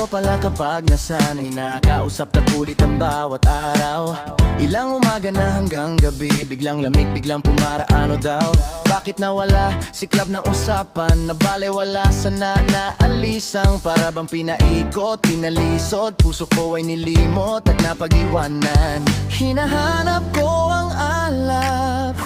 Ganito pala kapag nasanay na kausap at ulit ang bawat araw. Ilang umaga na hanggang gabi, biglang lamig, biglang pumara, ano daw? Bakit nawala si club ng usapan? Nabalewala sana naalisang, para bang pinaikot, pinalisod. Puso ko ay nilimot at napag-iwanan. Hinahanap ko ang alap,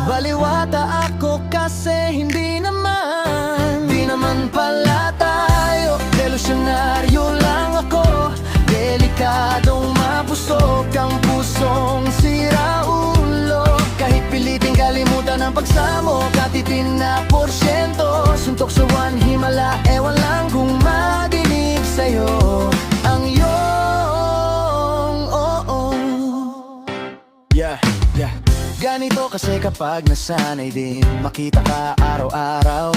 baliwata ako kasi hindi naman. Di naman pala tayo, delusyonaryo lang ako. Delikadong mapusok ang pusong siraulo. Kahit piliting kalimutan ang pagsamo, katitin na porsyento. Suntok sa one himala, ewan lang kung madinig sa'yo ang iyong yeah. Ganito kasi kapag nasanay din makita ka araw-araw.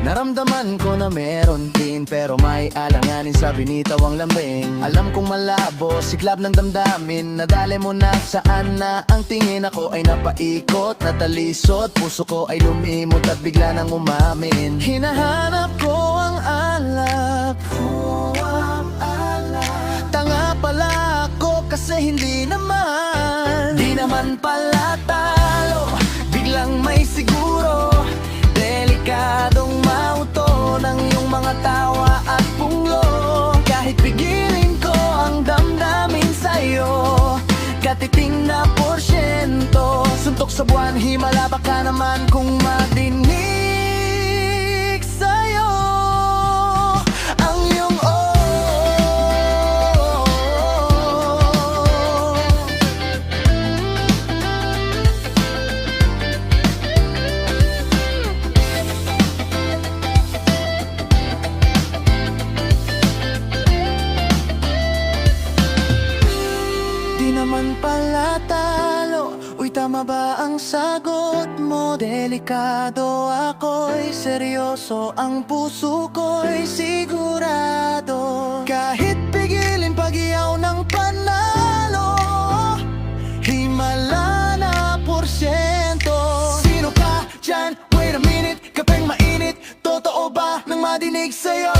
Naramdaman ko na meron din, pero may alanganin sa binitaw ang lambing. Alam kong malabo, siklab ng damdamin. Nadali mo na saan na ang tingin. Ako ay napaikot, natalisod. Puso ko ay lumimot at bigla nang umamin. Hinahanap ko ang alap, tanga pala ako kasi hindi naman. Di naman pala talo, biglang may siguro. Delikadong mauto ng iyong mga tawa at punglo. Kahit pigilin ko ang damdamin sa'yo, katiting na porsyento. Suntok sa buwan, himala, baka naman kung madinig sa'yo ang iyong di naman pala talo. Uy, tama ba ang sagot mo? Delikado ako'y seryoso, ang puso ko'y sigurado. Kahit pigilin pag-iyaw ng panalo, himala na porsyento. Sino ka dyan? Wait a minute, kapeng mainit. Totoo ba nang madinig sa'yo?